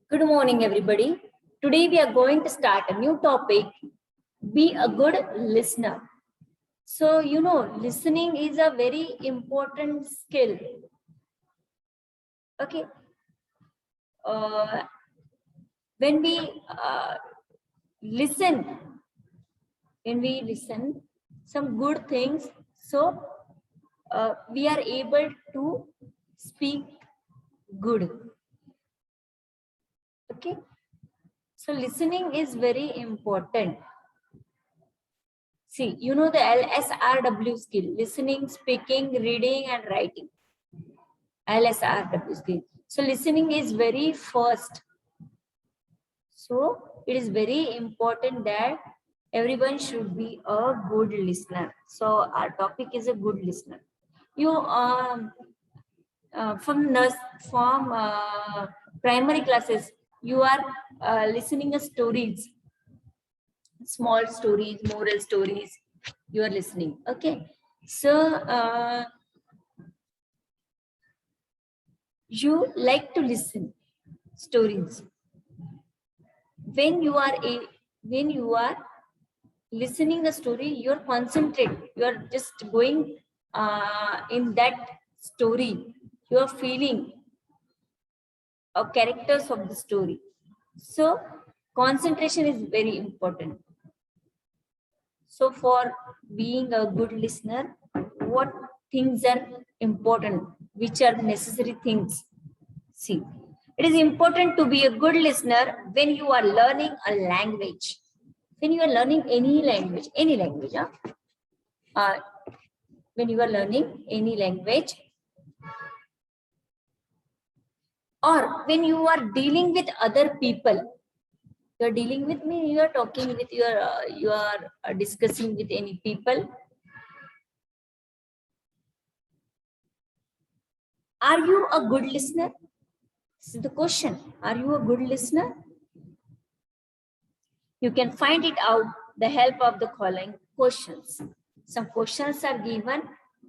Good morning, everybody. Today we are going to start a new topic, be a good listener. So, listening is a very important skill. Okay. Uh, when we listen, when we listen some good things, so we are able to speak good. Okay. So, listening is very important. See, you know the LSRW skill, listening, speaking, reading, and writing. LSRW skill. So listening is very first. So it is very important that everyone should be a good listener. So our topic is a good listener. You from primary classes, you are listening to stories, small stories, moral stories. You are listening. Okay. So you like to listen stories when you are listening the story, you're concentrate, you're just going in that story, you're feeling characters of the story. So concentration is very important. So for being a good listener, what things are important, which are necessary things? See, it is important to be a good listener when you are learning a language. When you are learning any language, when you are learning any language, or when you are dealing with other people, you are dealing with me, you are talking with you are discussing with any people. Are you a good listener? This is the question. Are you a good listener? You can find it out the help of the following questions. Some questions are given.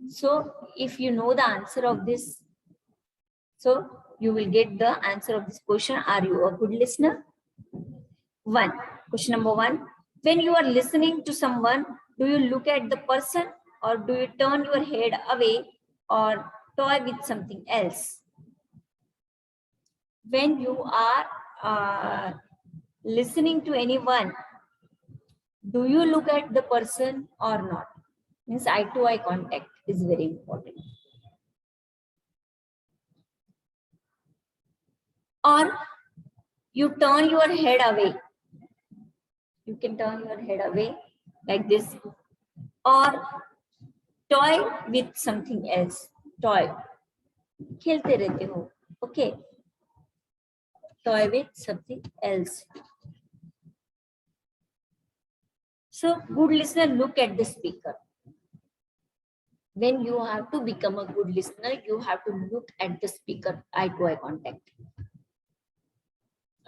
So if you know the answer of this, so you will get the answer of this question. Are you a good listener? Question number one. When you are listening to someone, do you look at the person or do you turn your head away or toy with something else? When you are listening to anyone, do you look at the person or not? Means eye to eye contact is very important. Or you turn your head away. You can turn your head away like this. Or toy with something else. Toy. खेलते रहते हो. Okay. Toy with something else. So good listener, look at the speaker. When you have to become a good listener, you have to look at the speaker, eye to eye contact.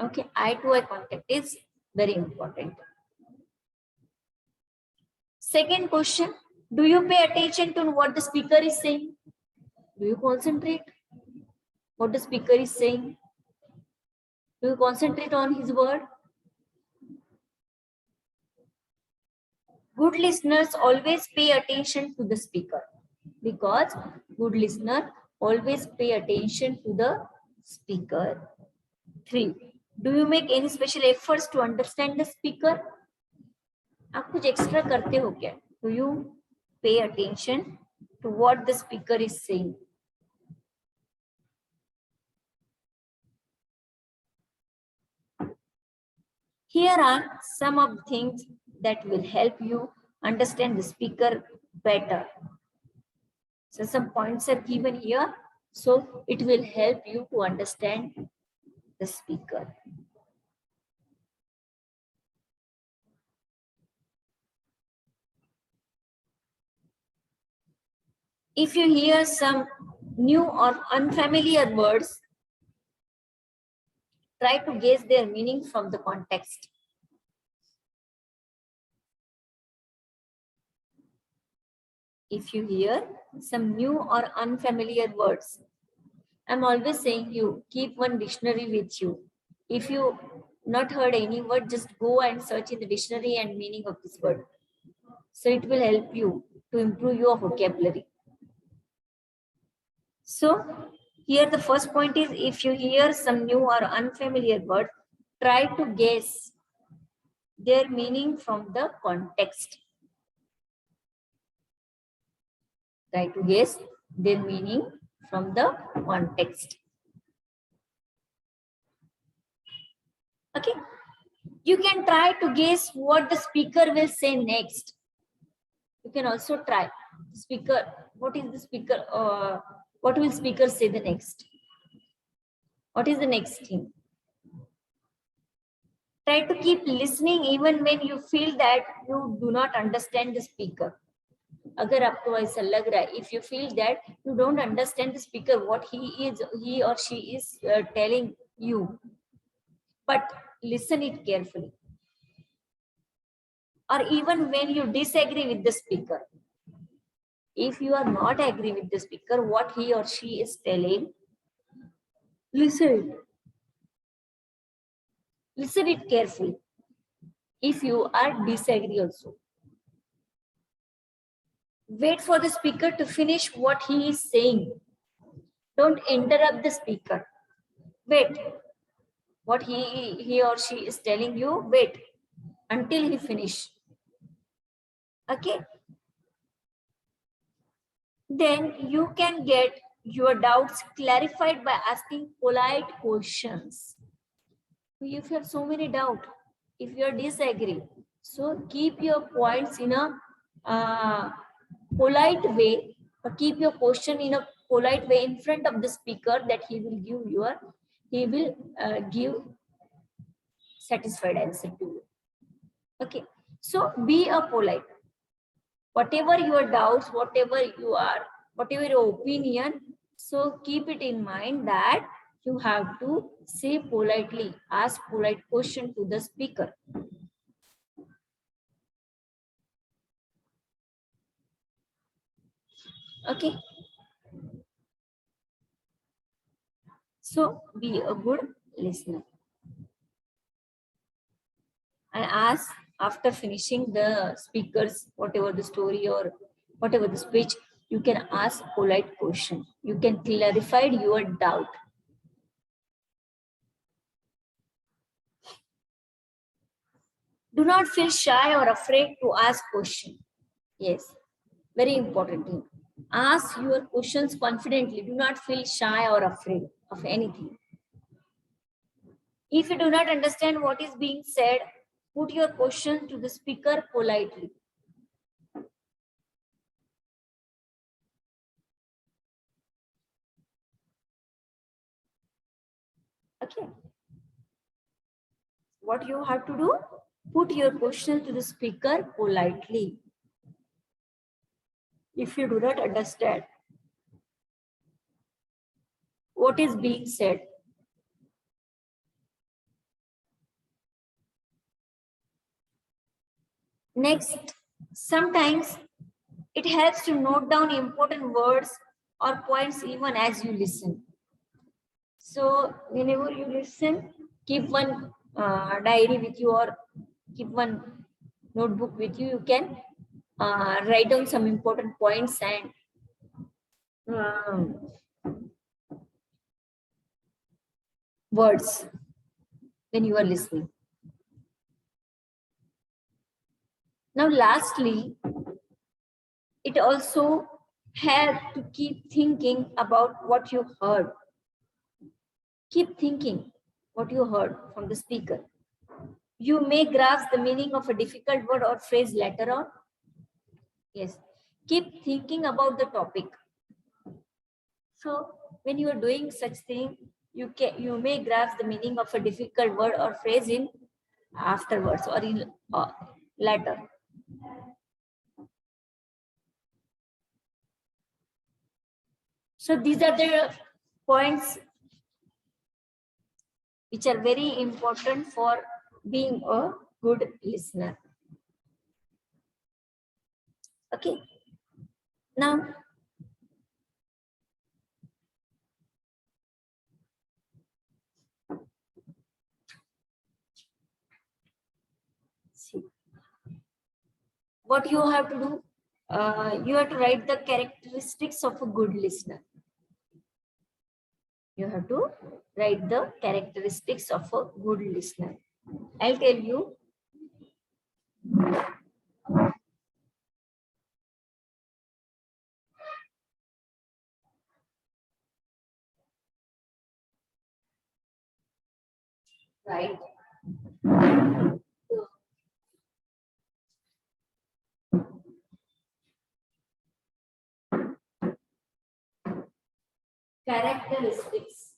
Okay, eye to eye contact is very important. Second question, do you pay attention to what the speaker is saying? Do you concentrate what the speaker is saying? Do you concentrate on his word? Good listeners always pay attention to the speaker, because good listener always pay attention to the speaker. 3. Do you make any special efforts to understand the speaker? आप कुछ extra करते हो क्या? Do you pay attention to what the speaker is saying? Here are some of the things that will help you understand the speaker better. So some points are given here, so it will help you to understand the speaker. If you hear some new or unfamiliar words, try to guess their meaning from the context. If you hear some new or unfamiliar words, I'm always saying you keep one dictionary with you. If you not heard any word, just go and search in the dictionary and meaning of this word. So it will help you to improve your vocabulary. So here the first point is, if you hear some new or unfamiliar word, try to guess their meaning from the context. Try to guess their meaning from the context. Okay. You can try to guess what the speaker will say next. You can also try. Speaker, what is the speaker? What will speaker say the next? What is the next thing? Try to keep listening even when you feel that you do not understand the speaker. अगर आपको ऐसा लग रहा है, if you feel that you don't understand the speaker, what he or she is telling you, but listen it carefully. Or even when you disagree with the speaker, if you are not agree with the speaker, what he or she is telling, listen it carefully. If you are disagree also, wait for the speaker to finish what he is saying. Don't interrupt the speaker. Wait. What he or she is telling you, wait until he finish. Okay. Then you can get your doubts clarified by asking polite questions. If you have so many doubts, if you are disagree, so keep your points in a polite way, or keep your question in a polite way in front of the speaker, that he will give satisfied answer to you. Okay, so be a polite. Whatever your doubts, whatever your opinion, so keep it in mind that you have to say politely, ask polite question to the speaker. Okay. So be a good listener. And ask, after finishing the speakers, whatever the story or whatever the speech, you can ask polite question. You can clarify your doubt. Do not feel shy or afraid to ask question. Yes, very important thing. Ask your questions confidently. Do not feel shy or afraid of anything. If you do not understand what is being said, put your question to the speaker politely. Okay. What you have to do? Put your question to the speaker politely. If you do not understand what is being said, next, sometimes it helps to note down important words or points even as you listen. So whenever you listen, keep one diary with you or keep one notebook with you. You can write down some important points and words when you are listening. Now, lastly, it also helps to keep thinking about what you heard. Keep thinking what you heard from the speaker. You may grasp the meaning of a difficult word or phrase later on. Yes, keep thinking about the topic. So when you are doing such thing, you may grasp the meaning of a difficult word or phrase in afterwards or in later. So these are the points which are very important for being a good listener. Okay. Now, what you have to do, you have to write the characteristics of a good listener. You have to write the characteristics of a good listener. I'll tell you. Right. Characteristics.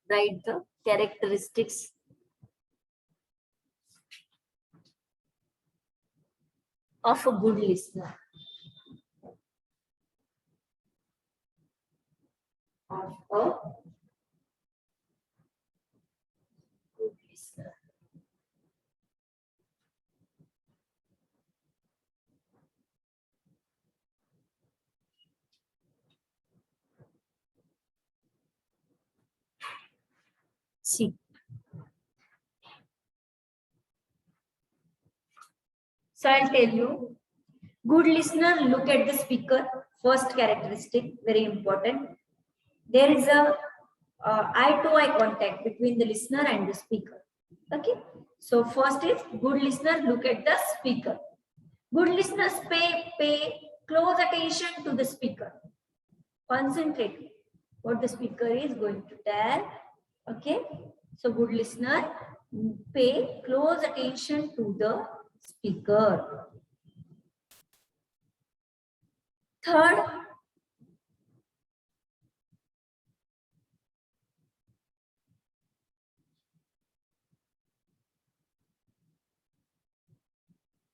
Write the characteristics of a good listener. Of a good listener. See. So I'll tell you. Good listener, look at the speaker. First characteristic, very important. There is a eye-to-eye contact between the listener and the speaker. Okay. So first is good listener, look at the speaker. Good listeners pay close attention to the speaker. Concentrate what the speaker is going to tell. Okay. So good listener, pay close attention to the speaker. Third,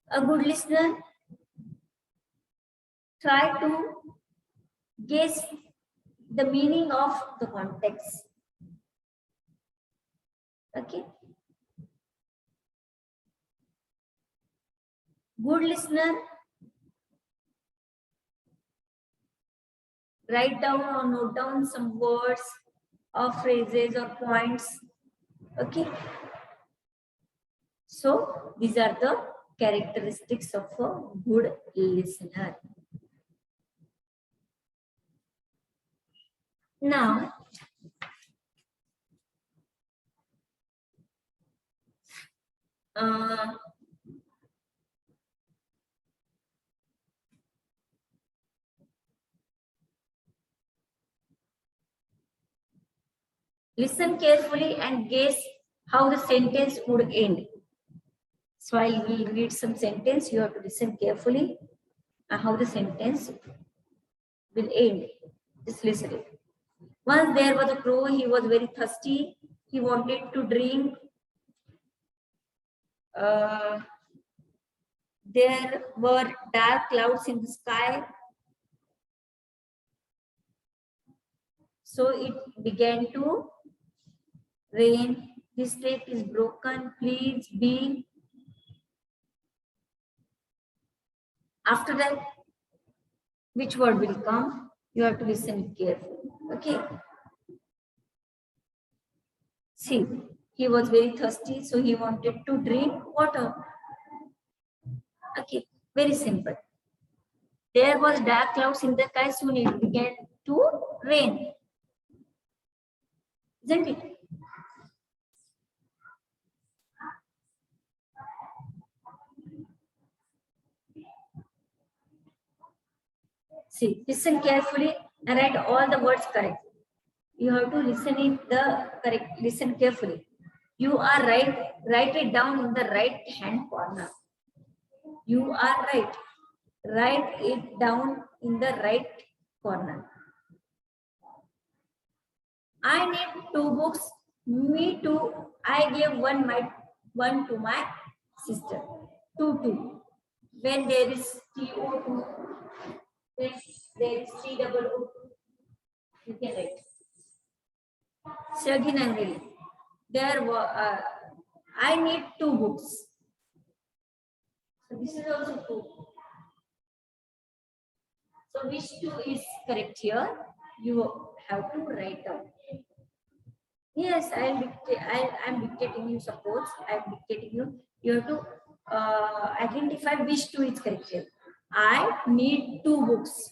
a good listener try to guess the meaning of the context. Okay. Good listener write down or note down some words or phrases or points. Okay. So these are the characteristics of a good listener. Now, listen carefully and guess how the sentence would end. So I will read some sentence. You have to listen carefully how the sentence will end. Just listen it. Once there was a crow. He was very thirsty. He wanted to drink. There were dark clouds in the sky. So it began to rain. This tape is broken. Please be. After that, which word will come? You have to listen carefully. Okay. See, he was very thirsty, so he wanted to drink water. Okay, very simple. There was dark clouds in the sky, soon it began to rain. Isn't it? See, listen carefully and write all the words correct. You have to listen it the correct. Listen carefully. You are right. Write it down in the right hand corner. You are right. Write it down in the right corner. I need 2 books. Me too. I gave one to my sister. 2. When there is TO2, then there is TOO2. You can write. Shagin and Lily. There were. I need 2 books. So this is also true. So which two is correct here? You have to write down. Yes, I'm dictating you. Suppose I'm dictating you. You have to identify which two is correct here. I need 2 books.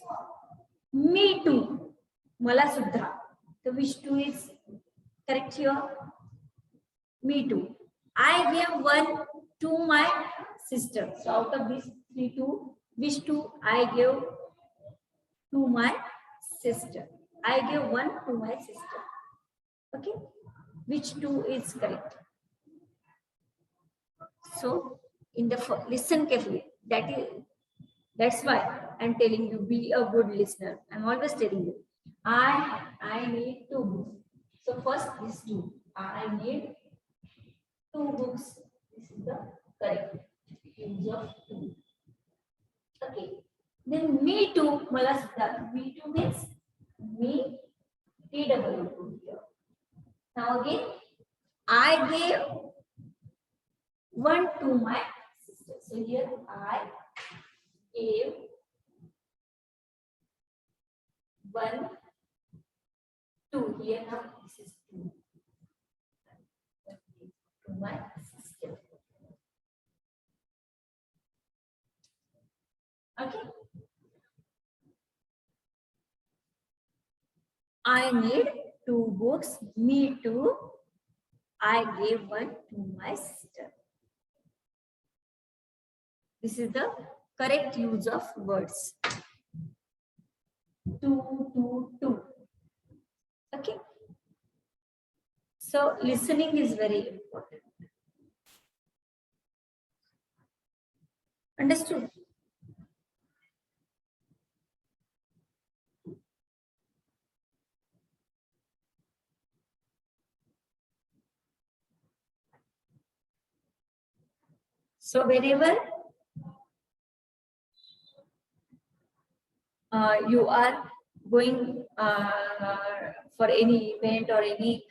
Me too. Mala Sudha. So which two is correct here? Me too. I gave one to my sister. So out of these 3 two, which two I gave to my sister? I gave one to my sister. Okay. Which two is correct? So in the listen carefully. That's why I'm telling you, be a good listener. I'm always telling you. I need 2 books. So first this 2. I need 2 books. This is the correct use of 2. Okay. Then me too. Malasda. Me too means me TWO here. Now again, I gave one to my sister. So here I gave one to here. Now this is 2 to my sister. Okay. I need 2 books. Me too. I gave one to my sister. This is the correct use of words. 2. Okay. So listening is very important. Understood? So whenever you are going for any event or any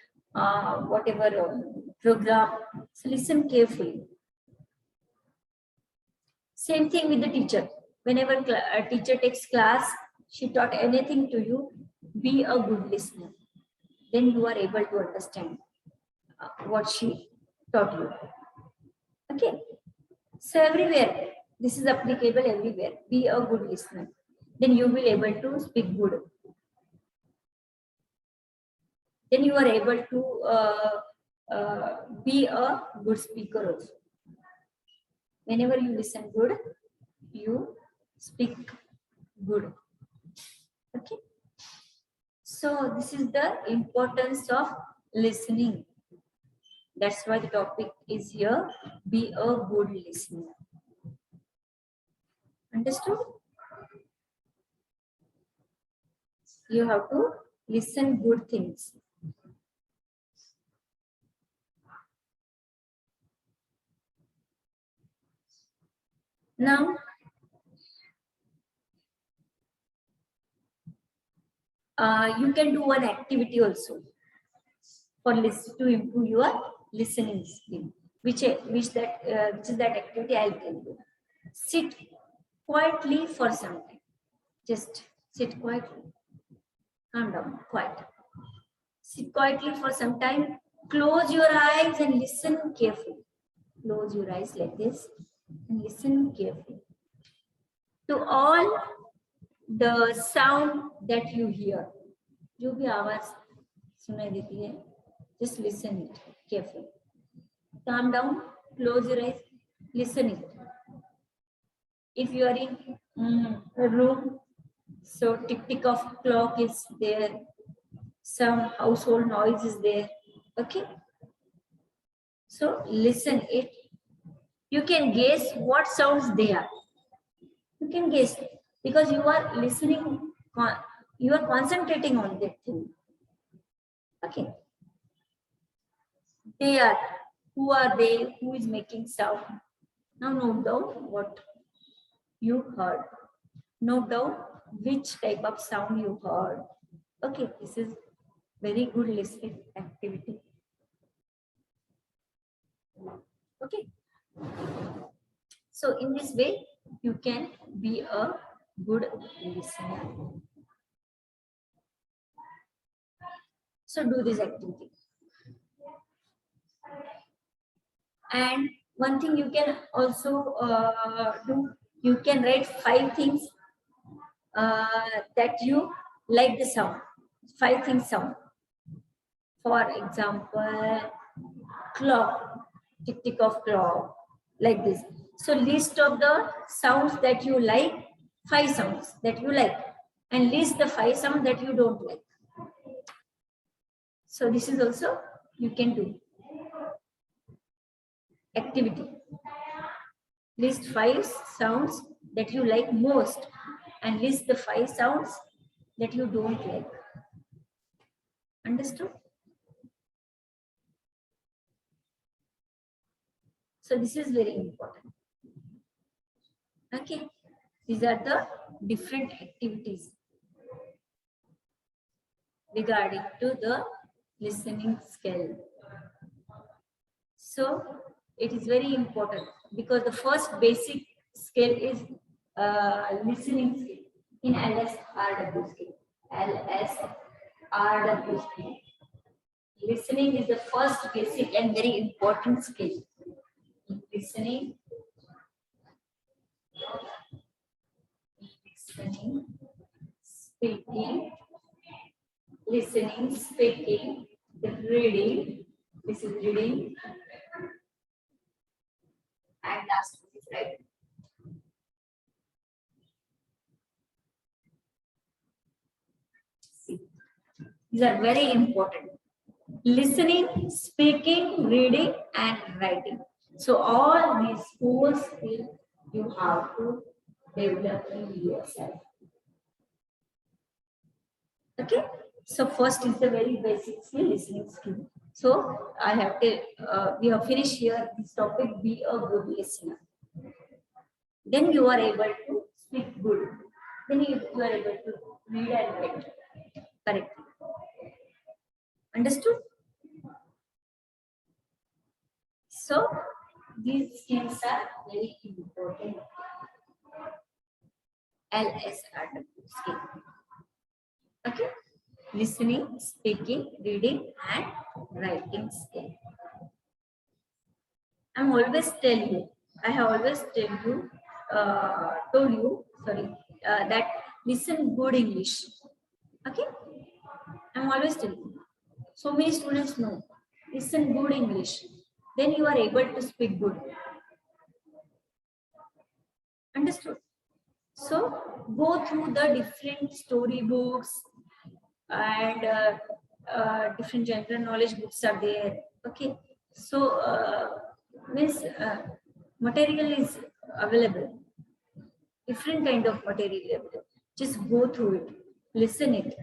whatever program, so listen carefully. Same thing with the teacher. Whenever a teacher takes class, she taught anything to you, be a good listener. Then you are able to understand what she taught you. Okay. So everywhere, this is applicable everywhere. Be a good listener. Then you will be able to speak good. Then you are able to be a good speaker also. Whenever you listen good, you speak good. Okay. So this is the importance of listening. That's why the topic is here. Be a good listener. Understood? You have to listen good things. Now, you can do one activity also for to improve your listening skill. Which is that activity? I'll tell you. Sit quietly for some time. Just sit quietly. Calm down, quiet. Sit quietly for some time. Close your eyes and listen carefully. Close your eyes like this and listen carefully to all the sound that you hear. जो भी आवाज सुनाई देती है, just listen it carefully. Calm down, close your eyes, listen it. If you are in a room, so tick of clock is there, some household noise is there. Okay. So listen it. You can guess what sounds they are. You can guess because you are listening, you are concentrating on that thing. Okay. They are. Who are they? Who is making sound? Now note down what you heard. Note down which type of sound you heard. Okay, this is very good listening activity. Okay. So in this way, you can be a good listener. So do this activity. And one thing you can also do, you can write 5 things that you like the sound. 5 things sound. For example, clock, tick tick of clock, like this. So list of the sounds that you like, 5 sounds that you like, and list the 5 sounds that you don't like. So this is also you can do. Activity. List 5 sounds that you like most and list the 5 sounds that you don't like. Understood? So this is very important. Okay. These are the different activities regarding to the listening skill. So it is very important because the first basic skill is listening skill in LSRW skill. LSRW skill. Listening is the first basic and very important skill. Listening, speaking, listening, speaking, reading. This is reading. And last one is writing. See, these are very important. Listening, speaking, reading, and writing. So all these 4 skills you have to develop in yourself. Okay. So first is the very basic skill, listening skill. So I have to, we have finished here this topic, be a good listener. Then you are able to speak good. Then you are able to read and write correctly. Understood? So these skills are very important. LSRW skill. Okay. Listening, speaking, reading, and writing skill. I'm always tell you, I have always told you, that listen good English. Okay. I'm always telling you. So many students know, listen good English. Then you are able to speak good. Understood? So go through the different story books and different general knowledge books are there. Okay. So material is available. Different kind of material available. Just go through it. Listen it.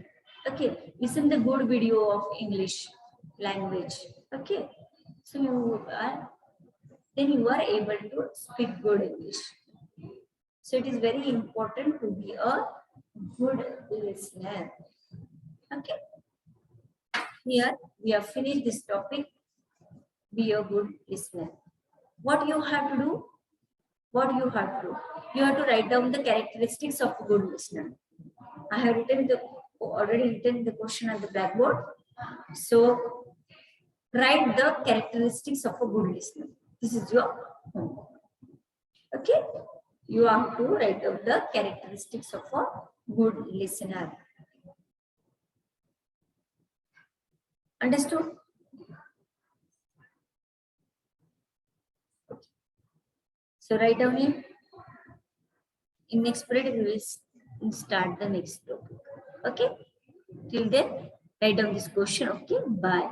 Okay. Listen the good video of English language. Okay. So then you are able to speak good English. So it is very important to be a good listener. Okay. Here we have finished this topic. Be a good listener. What you have to do? What you have to do? You have to write down the characteristics of a good listener. I have already written the question on the blackboard. So write the characteristics of a good listener. This is your homework. Okay. You have to write down the characteristics of a good listener. Understood? So write down in next period we will start the next topic. Okay. Till then, write down this question. Okay. Bye.